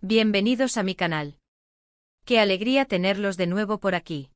Bienvenidos a mi canal. Qué alegría tenerlos de nuevo por aquí.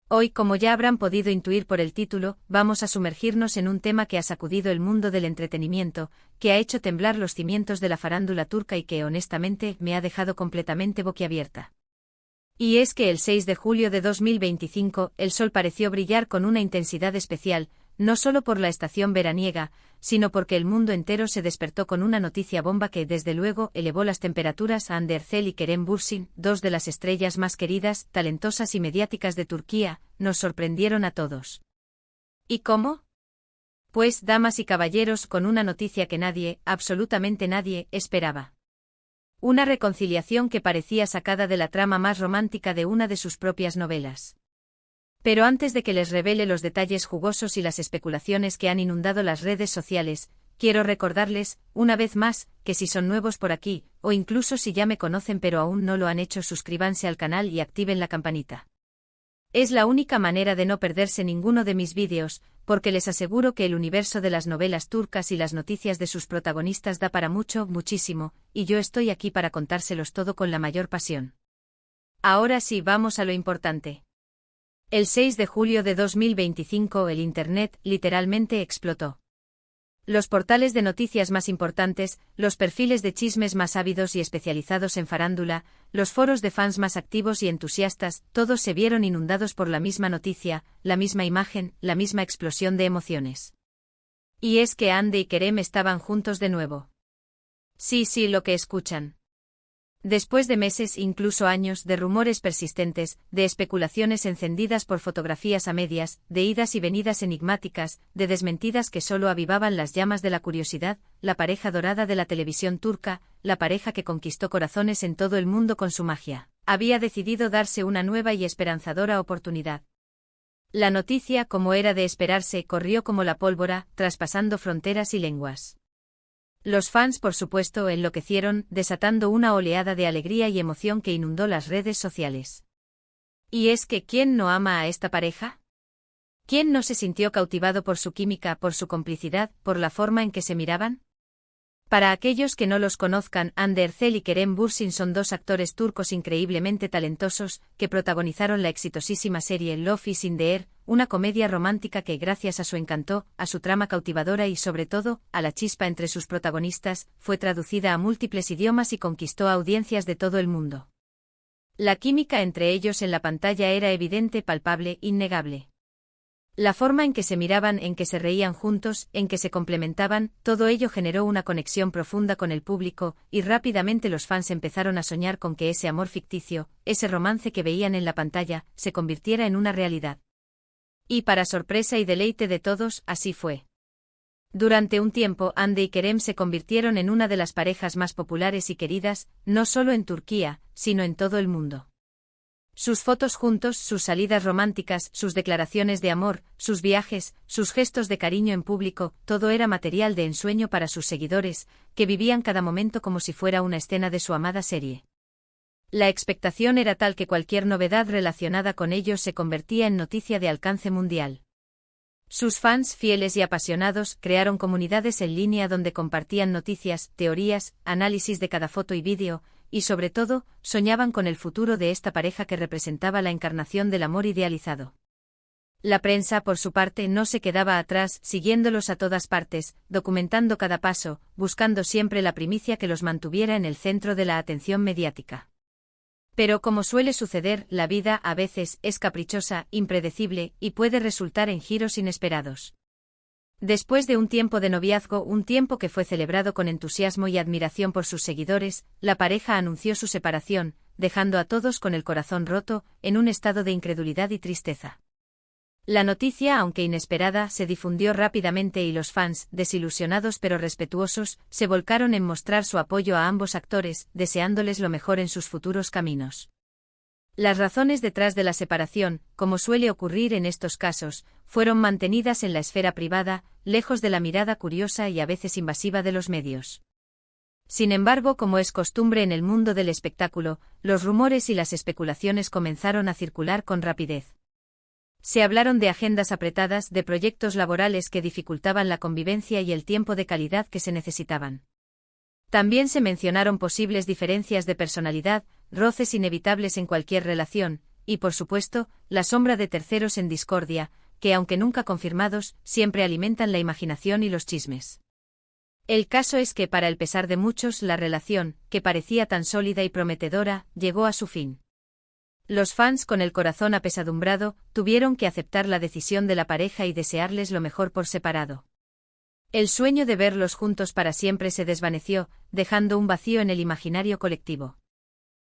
Hoy, como ya habrán podido intuir por el título, vamos a sumergirnos en un tema que ha sacudido el mundo del entretenimiento, que ha hecho temblar los cimientos de la farándula turca y que, honestamente, me ha dejado completamente boquiabierta. Y es que el 6 de julio de 2025, el sol pareció brillar con una intensidad especial, no solo por la estación veraniega, sino porque el mundo entero se despertó con una noticia bomba que desde luego elevó las temperaturas a Hande Erçel y Kerem Bürsin, dos de las estrellas más queridas, talentosas y mediáticas de Turquía, nos sorprendieron a todos. ¿Y cómo? Pues, damas y caballeros, con una noticia que nadie, absolutamente nadie, esperaba. Una reconciliación que parecía sacada de la trama más romántica de una de sus propias novelas. Pero antes de que les revele los detalles jugosos y las especulaciones que han inundado las redes sociales, quiero recordarles, una vez más, que si son nuevos por aquí, o incluso si ya me conocen pero aún no lo han hecho, suscríbanse al canal y activen la campanita. Es la única manera de no perderse ninguno de mis vídeos, porque les aseguro que el universo de las novelas turcas y las noticias de sus protagonistas da para mucho, muchísimo, y yo estoy aquí para contárselos todo con la mayor pasión. Ahora sí, vamos a lo importante. El 6 de julio de 2025 el Internet literalmente explotó. Los portales de noticias más importantes, los perfiles de chismes más ávidos y especializados en farándula, los foros de fans más activos y entusiastas, todos se vieron inundados por la misma noticia, la misma imagen, la misma explosión de emociones. Y es que Hande y Kerem estaban juntos de nuevo. Sí, lo que escuchan. Después de meses, incluso años, de rumores persistentes, de especulaciones encendidas por fotografías a medias, de idas y venidas enigmáticas, de desmentidas que solo avivaban las llamas de la curiosidad, la pareja dorada de la televisión turca, la pareja que conquistó corazones en todo el mundo con su magia, había decidido darse una nueva y esperanzadora oportunidad. La noticia, como era de esperarse, corrió como la pólvora, traspasando fronteras y lenguas. Los fans, por supuesto, enloquecieron, desatando una oleada de alegría y emoción que inundó las redes sociales. ¿Y es que quién no ama a esta pareja? ¿Quién no se sintió cautivado por su química, por su complicidad, por la forma en que se miraban? Para aquellos que no los conozcan, Hande Erçel y Kerem Bürsin son dos actores turcos increíblemente talentosos, que protagonizaron la exitosísima serie Love is in the Air, una comedia romántica que, gracias a su encanto, a su trama cautivadora y sobre todo, a la chispa entre sus protagonistas, fue traducida a múltiples idiomas y conquistó audiencias de todo el mundo. La química entre ellos en la pantalla era evidente, palpable, innegable. La forma en que se miraban, en que se reían juntos, en que se complementaban, todo ello generó una conexión profunda con el público, y rápidamente los fans empezaron a soñar con que ese amor ficticio, ese romance que veían en la pantalla, se convirtiera en una realidad. Y para sorpresa y deleite de todos, así fue. Durante un tiempo, Hande y Kerem se convirtieron en una de las parejas más populares y queridas, no solo en Turquía, sino en todo el mundo. Sus fotos juntos, sus salidas románticas, sus declaraciones de amor, sus viajes, sus gestos de cariño en público, todo era material de ensueño para sus seguidores, que vivían cada momento como si fuera una escena de su amada serie. La expectación era tal que cualquier novedad relacionada con ellos se convertía en noticia de alcance mundial. Sus fans, fieles y apasionados, crearon comunidades en línea donde compartían noticias, teorías, análisis de cada foto y vídeo, y sobre todo, soñaban con el futuro de esta pareja que representaba la encarnación del amor idealizado. La prensa, por su parte, no se quedaba atrás, siguiéndolos a todas partes, documentando cada paso, buscando siempre la primicia que los mantuviera en el centro de la atención mediática. Pero como suele suceder, la vida, a veces, es caprichosa, impredecible, y puede resultar en giros inesperados. Después de un tiempo de noviazgo, un tiempo que fue celebrado con entusiasmo y admiración por sus seguidores, la pareja anunció su separación, dejando a todos con el corazón roto, en un estado de incredulidad y tristeza. La noticia, aunque inesperada, se difundió rápidamente y los fans, desilusionados pero respetuosos, se volcaron en mostrar su apoyo a ambos actores, deseándoles lo mejor en sus futuros caminos. Las razones detrás de la separación, como suele ocurrir en estos casos, fueron mantenidas en la esfera privada, lejos de la mirada curiosa y a veces invasiva de los medios. Sin embargo, como es costumbre en el mundo del espectáculo, los rumores y las especulaciones comenzaron a circular con rapidez. Se hablaron de agendas apretadas, de proyectos laborales que dificultaban la convivencia y el tiempo de calidad que se necesitaban. También se mencionaron posibles diferencias de personalidad, roces inevitables en cualquier relación, y por supuesto, la sombra de terceros en discordia, que aunque nunca confirmados, siempre alimentan la imaginación y los chismes. El caso es que para el pesar de muchos la relación, que parecía tan sólida y prometedora, llegó a su fin. Los fans con el corazón apesadumbrado, tuvieron que aceptar la decisión de la pareja y desearles lo mejor por separado. El sueño de verlos juntos para siempre se desvaneció, dejando un vacío en el imaginario colectivo.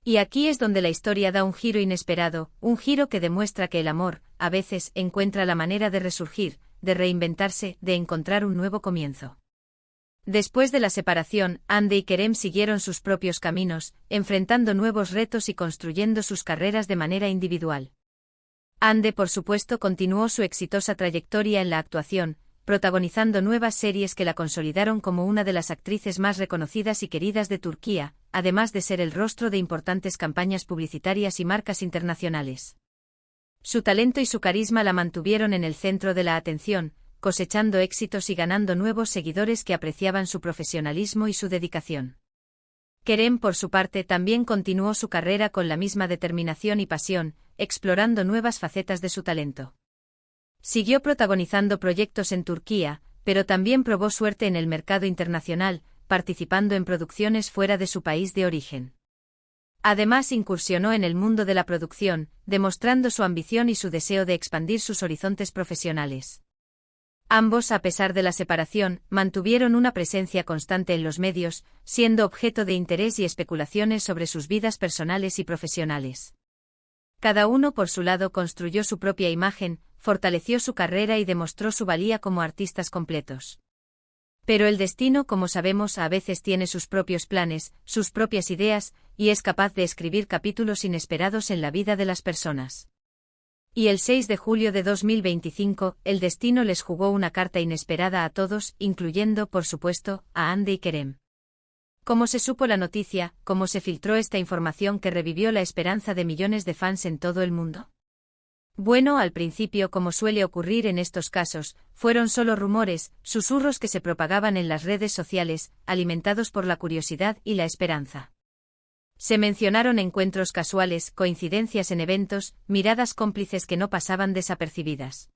Y aquí es donde la historia da un giro inesperado, un giro que demuestra que el amor, a veces, encuentra la manera de resurgir, de reinventarse, de encontrar un nuevo comienzo. Después de la separación, Hande y Kerem siguieron sus propios caminos, enfrentando nuevos retos y construyendo sus carreras de manera individual. Hande, por supuesto, continuó su exitosa trayectoria en la actuación, protagonizando nuevas series que la consolidaron como una de las actrices más reconocidas y queridas de Turquía, además de ser el rostro de importantes campañas publicitarias y marcas internacionales. Su talento y su carisma la mantuvieron en el centro de la atención, cosechando éxitos y ganando nuevos seguidores que apreciaban su profesionalismo y su dedicación. Kerem, por su parte, también continuó su carrera con la misma determinación y pasión, explorando nuevas facetas de su talento. Siguió protagonizando proyectos en Turquía, pero también probó suerte en el mercado internacional, participando en producciones fuera de su país de origen. Además, incursionó en el mundo de la producción, demostrando su ambición y su deseo de expandir sus horizontes profesionales. Ambos, a pesar de la separación, mantuvieron una presencia constante en los medios, siendo objeto de interés y especulaciones sobre sus vidas personales y profesionales. Cada uno por su lado construyó su propia imagen, fortaleció su carrera y demostró su valía como artistas completos. Pero el destino, como sabemos, a veces tiene sus propios planes, sus propias ideas, y es capaz de escribir capítulos inesperados en la vida de las personas. Y el 6 de julio de 2025, el destino les jugó una carta inesperada a todos, incluyendo, por supuesto, a Hande y Kerem. ¿Cómo se supo la noticia? ¿Cómo se filtró esta información que revivió la esperanza de millones de fans en todo el mundo? Bueno, al principio, como suele ocurrir en estos casos, fueron solo rumores, susurros que se propagaban en las redes sociales, alimentados por la curiosidad y la esperanza. Se mencionaron encuentros casuales, coincidencias en eventos, miradas cómplices que no pasaban desapercibidas.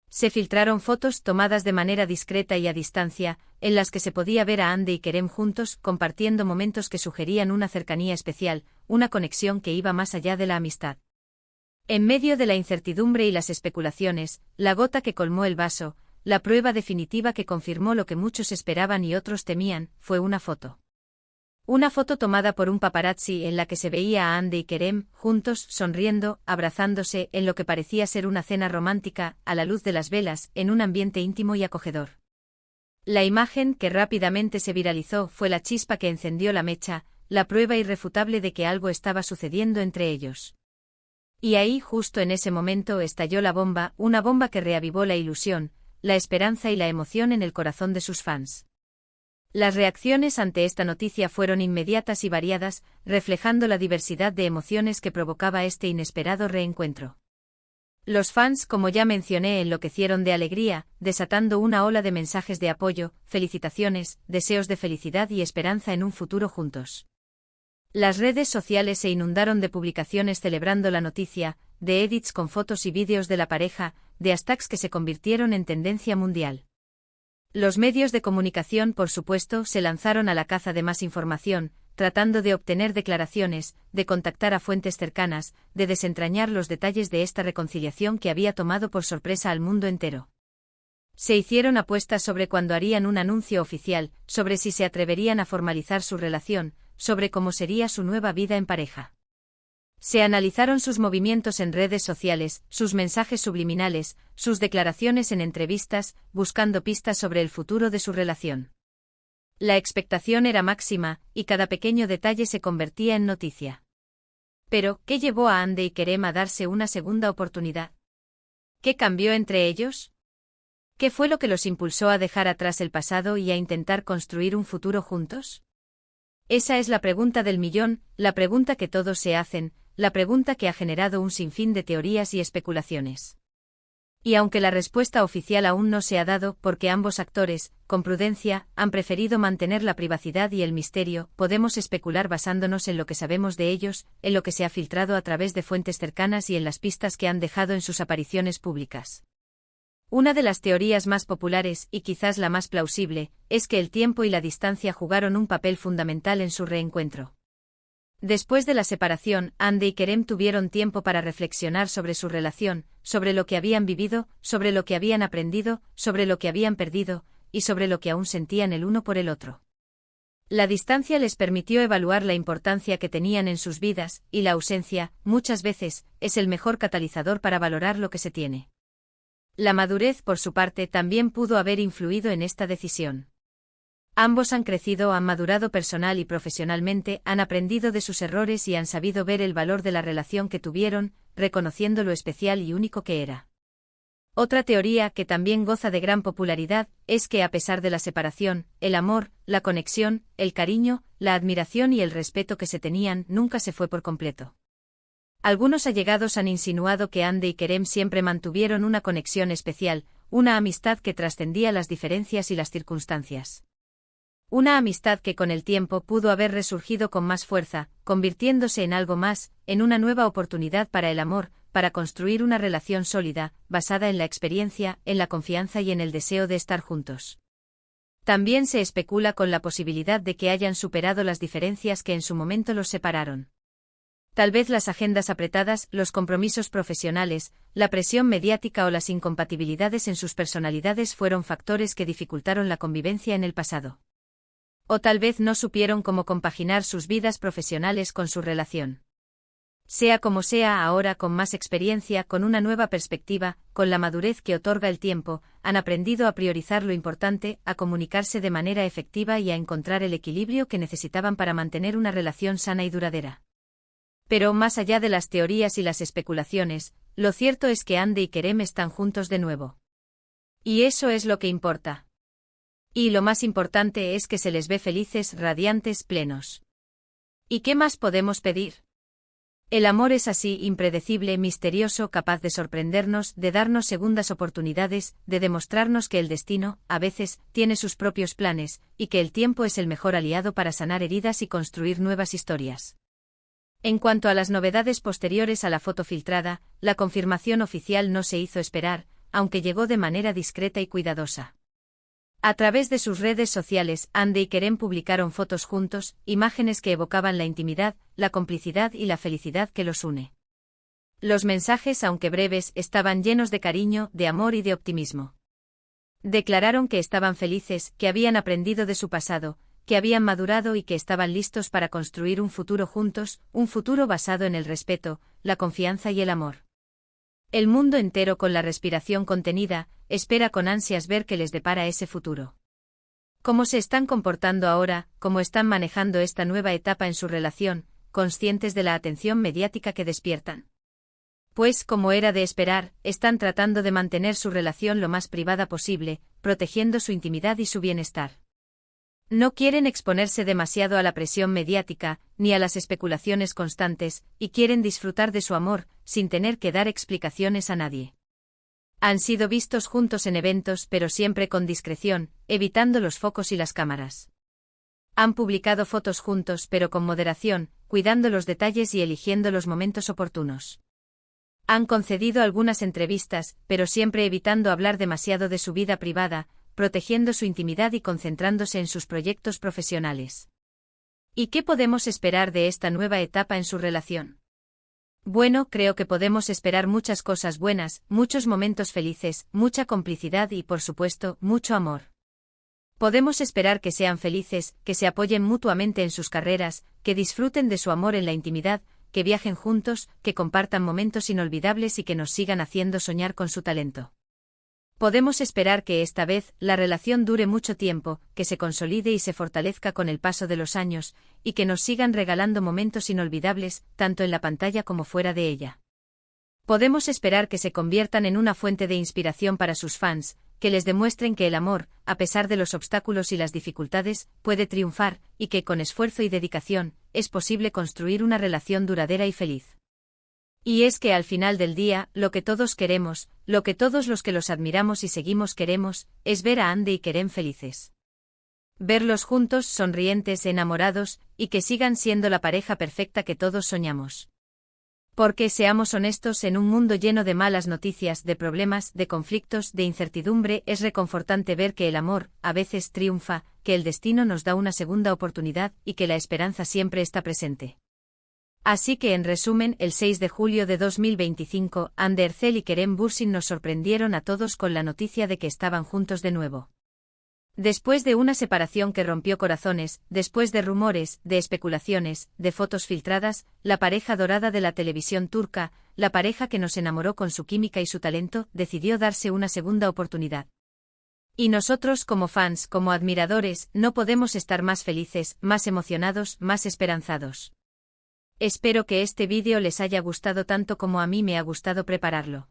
Se filtraron fotos tomadas de manera discreta y a distancia, en las que se podía ver a Hande y Kerem juntos, compartiendo momentos que sugerían una cercanía especial, una conexión que iba más allá de la amistad. En medio de la incertidumbre y las especulaciones, la gota que colmó el vaso, la prueba definitiva que confirmó lo que muchos esperaban y otros temían, fue una foto. Una foto tomada por un paparazzi en la que se veía a Hande y Kerem, juntos, sonriendo, abrazándose, en lo que parecía ser una cena romántica, a la luz de las velas, en un ambiente íntimo y acogedor. La imagen, que rápidamente se viralizó, fue la chispa que encendió la mecha, la prueba irrefutable de que algo estaba sucediendo entre ellos. Y ahí, justo en ese momento, estalló la bomba, una bomba que reavivó la ilusión, la esperanza y la emoción en el corazón de sus fans. Las reacciones ante esta noticia fueron inmediatas y variadas, reflejando la diversidad de emociones que provocaba este inesperado reencuentro. Los fans, como ya mencioné, enloquecieron de alegría, desatando una ola de mensajes de apoyo, felicitaciones, deseos de felicidad y esperanza en un futuro juntos. Las redes sociales se inundaron de publicaciones celebrando la noticia, de edits con fotos y vídeos de la pareja, de hashtags que se convirtieron en tendencia mundial. Los medios de comunicación, por supuesto, se lanzaron a la caza de más información, tratando de obtener declaraciones, de contactar a fuentes cercanas, de desentrañar los detalles de esta reconciliación que había tomado por sorpresa al mundo entero. Se hicieron apuestas sobre cuándo harían un anuncio oficial, sobre si se atreverían a formalizar su relación, sobre cómo sería su nueva vida en pareja. Se analizaron sus movimientos en redes sociales, sus mensajes subliminales, sus declaraciones en entrevistas, buscando pistas sobre el futuro de su relación. La expectación era máxima, y cada pequeño detalle se convertía en noticia. Pero, ¿qué llevó a Hande y Kerem a darse una segunda oportunidad? ¿Qué cambió entre ellos? ¿Qué fue lo que los impulsó a dejar atrás el pasado y a intentar construir un futuro juntos? Esa es la pregunta del millón, la pregunta que todos se hacen, la pregunta que ha generado un sinfín de teorías y especulaciones. Y aunque la respuesta oficial aún no se ha dado, porque ambos actores, con prudencia, han preferido mantener la privacidad y el misterio, podemos especular basándonos en lo que sabemos de ellos, en lo que se ha filtrado a través de fuentes cercanas y en las pistas que han dejado en sus apariciones públicas. Una de las teorías más populares, y quizás la más plausible, es que el tiempo y la distancia jugaron un papel fundamental en su reencuentro. Después de la separación, Hande y Kerem tuvieron tiempo para reflexionar sobre su relación, sobre lo que habían vivido, sobre lo que habían aprendido, sobre lo que habían perdido, y sobre lo que aún sentían el uno por el otro. La distancia les permitió evaluar la importancia que tenían en sus vidas, y la ausencia, muchas veces, es el mejor catalizador para valorar lo que se tiene. La madurez, por su parte, también pudo haber influido en esta decisión. Ambos han crecido, han madurado personal y profesionalmente, han aprendido de sus errores y han sabido ver el valor de la relación que tuvieron, reconociendo lo especial y único que era. Otra teoría, que también goza de gran popularidad, es que a pesar de la separación, el amor, la conexión, el cariño, la admiración y el respeto que se tenían nunca se fue por completo. Algunos allegados han insinuado que Hande y Kerem siempre mantuvieron una conexión especial, una amistad que trascendía las diferencias y las circunstancias. Una amistad que con el tiempo pudo haber resurgido con más fuerza, convirtiéndose en algo más, en una nueva oportunidad para el amor, para construir una relación sólida, basada en la experiencia, en la confianza y en el deseo de estar juntos. También se especula con la posibilidad de que hayan superado las diferencias que en su momento los separaron. Tal vez las agendas apretadas, los compromisos profesionales, la presión mediática o las incompatibilidades en sus personalidades fueron factores que dificultaron la convivencia en el pasado. O tal vez no supieron cómo compaginar sus vidas profesionales con su relación. Sea como sea, ahora con más experiencia, con una nueva perspectiva, con la madurez que otorga el tiempo, han aprendido a priorizar lo importante, a comunicarse de manera efectiva y a encontrar el equilibrio que necesitaban para mantener una relación sana y duradera. Pero más allá de las teorías y las especulaciones, lo cierto es que Hande y Kerem están juntos de nuevo. Y eso es lo que importa. Y lo más importante es que se les ve felices, radiantes, plenos. ¿Y qué más podemos pedir? El amor es así, impredecible, misterioso, capaz de sorprendernos, de darnos segundas oportunidades, de demostrarnos que el destino, a veces, tiene sus propios planes, y que el tiempo es el mejor aliado para sanar heridas y construir nuevas historias. En cuanto a las novedades posteriores a la foto filtrada, la confirmación oficial no se hizo esperar, aunque llegó de manera discreta y cuidadosa. A través de sus redes sociales, Hande y Kerem publicaron fotos juntos, imágenes que evocaban la intimidad, la complicidad y la felicidad que los une. Los mensajes, aunque breves, estaban llenos de cariño, de amor y de optimismo. Declararon que estaban felices, que habían aprendido de su pasado, que habían madurado y que estaban listos para construir un futuro juntos, un futuro basado en el respeto, la confianza y el amor. El mundo entero, con la respiración contenida, espera con ansias ver qué les depara ese futuro. ¿Cómo se están comportando ahora, cómo están manejando esta nueva etapa en su relación, conscientes de la atención mediática que despiertan? Pues, como era de esperar, están tratando de mantener su relación lo más privada posible, protegiendo su intimidad y su bienestar. No quieren exponerse demasiado a la presión mediática, ni a las especulaciones constantes, y quieren disfrutar de su amor, sin tener que dar explicaciones a nadie. Han sido vistos juntos en eventos, pero siempre con discreción, evitando los focos y las cámaras. Han publicado fotos juntos, pero con moderación, cuidando los detalles y eligiendo los momentos oportunos. Han concedido algunas entrevistas, pero siempre evitando hablar demasiado de su vida privada, protegiendo su intimidad y concentrándose en sus proyectos profesionales. ¿Y qué podemos esperar de esta nueva etapa en su relación? Bueno, creo que podemos esperar muchas cosas buenas, muchos momentos felices, mucha complicidad y, por supuesto, mucho amor. Podemos esperar que sean felices, que se apoyen mutuamente en sus carreras, que disfruten de su amor en la intimidad, que viajen juntos, que compartan momentos inolvidables y que nos sigan haciendo soñar con su talento. Podemos esperar que esta vez la relación dure mucho tiempo, que se consolide y se fortalezca con el paso de los años, y que nos sigan regalando momentos inolvidables, tanto en la pantalla como fuera de ella. Podemos esperar que se conviertan en una fuente de inspiración para sus fans, que les demuestren que el amor, a pesar de los obstáculos y las dificultades, puede triunfar, y que con esfuerzo y dedicación, es posible construir una relación duradera y feliz. Y es que al final del día, lo que todos queremos, lo que todos los que los admiramos y seguimos queremos, es ver a Ande y Kerem felices. Verlos juntos, sonrientes, enamorados, y que sigan siendo la pareja perfecta que todos soñamos. Porque, seamos honestos, en un mundo lleno de malas noticias, de problemas, de conflictos, de incertidumbre, es reconfortante ver que el amor, a veces triunfa, que el destino nos da una segunda oportunidad, y que la esperanza siempre está presente. Así que, en resumen, el 6 de julio de 2025, Hande Erçel y Kerem Bürsin nos sorprendieron a todos con la noticia de que estaban juntos de nuevo. Después de una separación que rompió corazones, después de rumores, de especulaciones, de fotos filtradas, la pareja dorada de la televisión turca, la pareja que nos enamoró con su química y su talento, decidió darse una segunda oportunidad. Y nosotros, como fans, como admiradores, no podemos estar más felices, más emocionados, más esperanzados. Espero que este vídeo les haya gustado tanto como a mí me ha gustado prepararlo.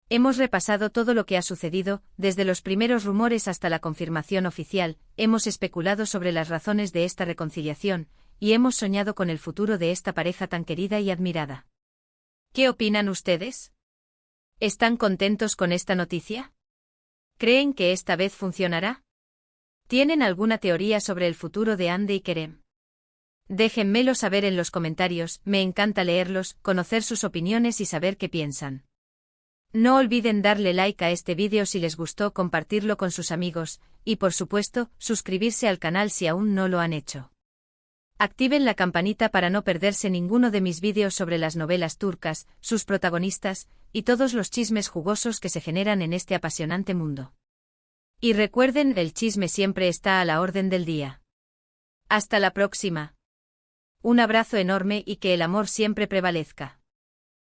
Hemos repasado todo lo que ha sucedido, desde los primeros rumores hasta la confirmación oficial, hemos especulado sobre las razones de esta reconciliación, y hemos soñado con el futuro de esta pareja tan querida y admirada. ¿Qué opinan ustedes? ¿Están contentos con esta noticia? ¿Creen que esta vez funcionará? ¿Tienen alguna teoría sobre el futuro de Hande y Kerem? Déjenmelo saber en los comentarios, me encanta leerlos, conocer sus opiniones y saber qué piensan. No olviden darle like a este vídeo si les gustó, compartirlo con sus amigos, y por supuesto, suscribirse al canal si aún no lo han hecho. Activen la campanita para no perderse ninguno de mis vídeos sobre las novelas turcas, sus protagonistas, y todos los chismes jugosos que se generan en este apasionante mundo. Y recuerden, el chisme siempre está a la orden del día. Hasta la próxima. Un abrazo enorme y que el amor siempre prevalezca.